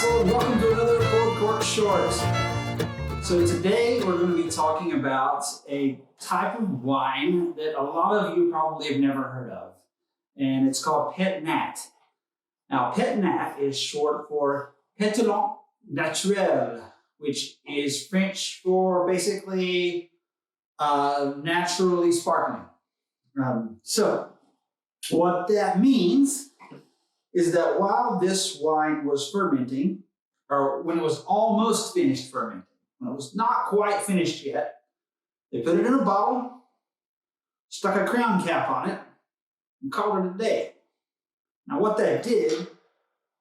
Castle, and welcome to another Pulled Corks short. So today we're going to be talking about a type of wine that a lot of you probably have never heard of, and it's called Pet Nat. Now, Pet Nat is short for Pet Naturel, which is French for basically naturally sparkling. So what that means is that while this wine was fermenting, or when it was almost finished fermenting, when it was not quite finished yet, they put it in a bottle, stuck a crown cap on it, and called it a day. Now what that did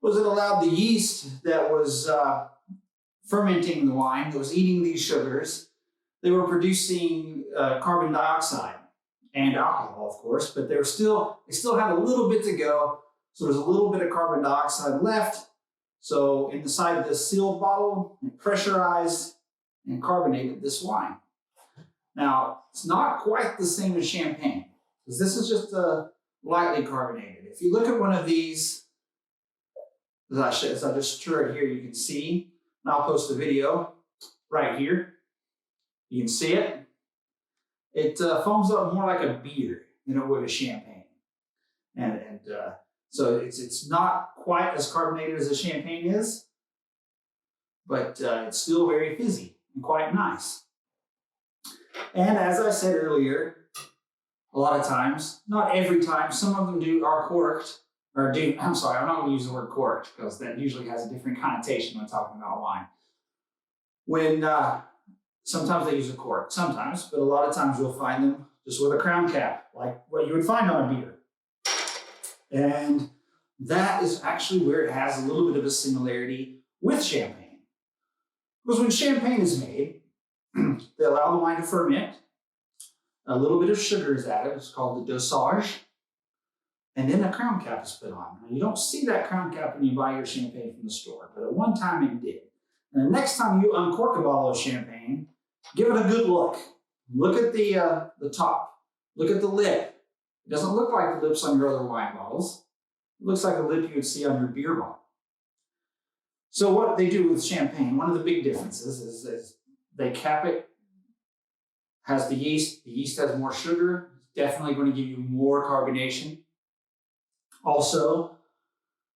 was it allowed the yeast that was fermenting the wine, that was eating these sugars, they were producing carbon dioxide and alcohol, of course, but they still had a little bit to go. So there's a little bit of carbon dioxide left. So in the side of this sealed bottle, it pressurized and carbonated this wine. Now, it's not quite the same as champagne, because this is just lightly carbonated. If you look at one of these, as I just drew it here, you can see, and I'll post a video right here. You can see it. It foams up more like a beer than it would a champagne. So it's not quite as carbonated as a champagne is, but it's still very fizzy and quite nice. And as I said earlier, a lot of times, not every time, some of them are corked, I'm sorry, I'm not going to use the word corked because that usually has a different connotation when talking about wine. Sometimes they use a cork, sometimes, but a lot of times you'll find them just with a crown cap, like what you would find on a beer. And that is actually where it has a little bit of a similarity with champagne. Because when champagne is made, they allow the wine to ferment. A little bit of sugar is added. It's called the dosage. And then a crown cap is put on. Now, you don't see that crown cap when you buy your champagne from the store, but at one time it did. And the next time you uncork a bottle of champagne, give it a good look. Look at the top. Look at the lip. It doesn't look like the lips on your other wine bottles. It looks like a lip you would see on your beer bottle. So what they do with champagne, one of the big differences is they cap it, has the yeast. The yeast has more sugar. It's definitely going to give you more carbonation. Also,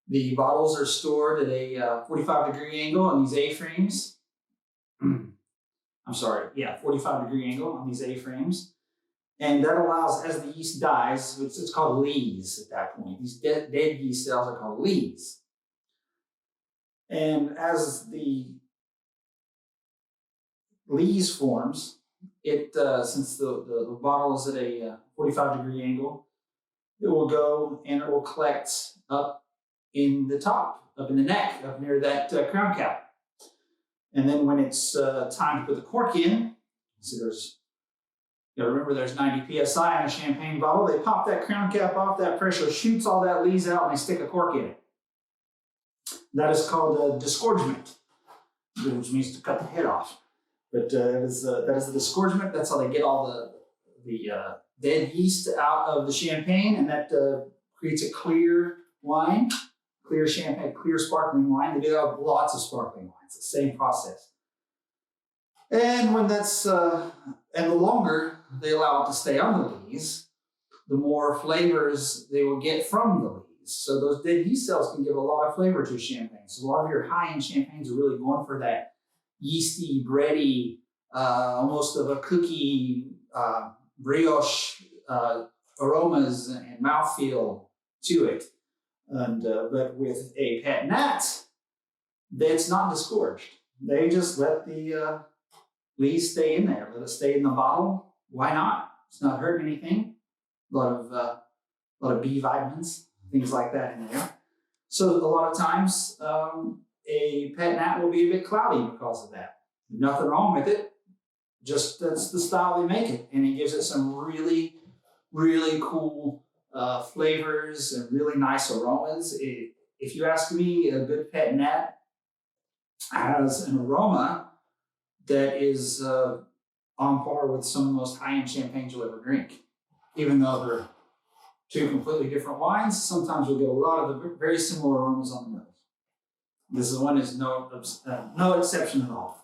the bottles are stored at a 45-degree angle on these A-frames. 45-degree angle on these A-frames. And that allows, as the yeast dies, it's called lees at that point. These dead yeast cells are called lees. And as the lees forms, since the bottle is at a 45-degree angle, it will go and it will collect up in the top, up in the neck, up near that crown cap. And then when it's time to put the cork in, remember there's 90 psi in a champagne bottle. They pop that crown cap off, that pressure shoots all that lees out, and they stick a cork in it. That is called a disgorgement, which means to cut the head off. But that is the disgorgement. That's how they get all the dead yeast out of the champagne, and that creates a clear wine, clear champagne, clear sparkling wine. They do have lots of sparkling wines. It's the same process. And when that's and the longer they allow it to stay on the lees, the more flavors they will get from the lees. So those dead yeast cells can give a lot of flavor to champagne. So a lot of your high-end champagnes are really going for that yeasty, bready, almost of a cookie, brioche aromas and mouthfeel to it. And but with a Pet Nat, it's not disgorged. They just let the lees stay in there. Let it stay in the bottle. Why not? It's not hurting anything. A lot of B vitamins, things like that in there. So a lot of times, a Pet Nat will be a bit cloudy because of that. Nothing wrong with it. Just that's the style they make it, and it gives it some really, really cool flavors and really nice aromas. If you ask me, a good Pet Nat has an aroma that is on par with some of the most high-end champagnes you'll ever drink. Even though they're two completely different wines, sometimes you'll get a lot of the very similar aromas on the nose. This one is no exception at all.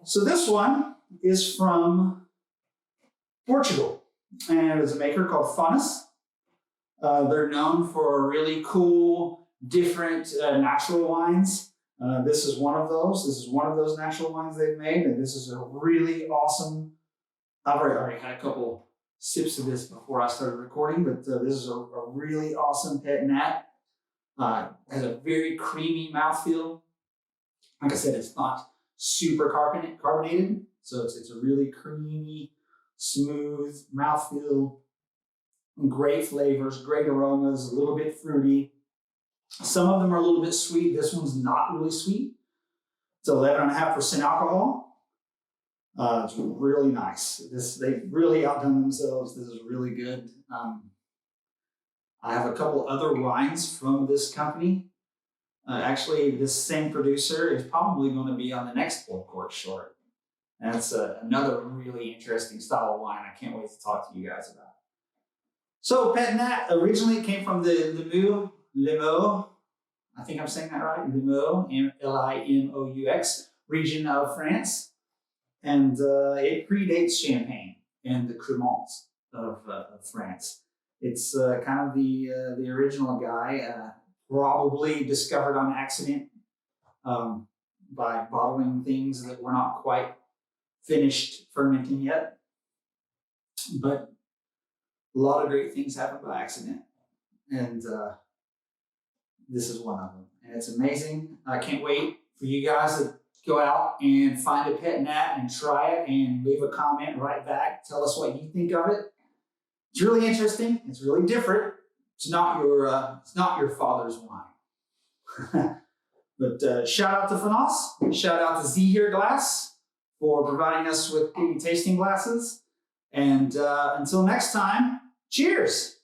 So this one is from Portugal, and it's a maker called Funnus. They're known for really cool, different natural wines. This is one of those. This is one of those natural wines they've made, and this is a really awesome. I've already had a couple sips of this before I started recording, but this is a really awesome Pet Nat. Has a very creamy mouthfeel. Like I said, it's not super carbonated, so it's a really creamy, smooth mouthfeel. Great flavors, great aromas, a little bit fruity. Some of them are a little bit sweet. This one's not really sweet. It's 11.5% alcohol. It's really nice. They've really outdone themselves. This is really good. I have a couple other wines from this company. Actually, this same producer is probably going to be on the next Pulled Corks short. And that's another really interesting style of wine I can't wait to talk to you guys about. So Pet Nat originally came from the Limoux, I think I'm saying that right, Limoux, Limous, region of France. And it predates Champagne and the Cremants of France. It's kind of the original guy, probably discovered on accident by bottling things that were not quite finished fermenting yet. But a lot of great things happen by accident, and this is one of them. And it's amazing. I can't wait for you guys to go out and find a Pet Nat and try it and leave a comment right back. Tell us what you think of it. It's really interesting. It's really different. It's not your father's wine. But shout out to Funnus. Shout out to Z Here Glass for providing us with the tasting glasses. And until next time, cheers.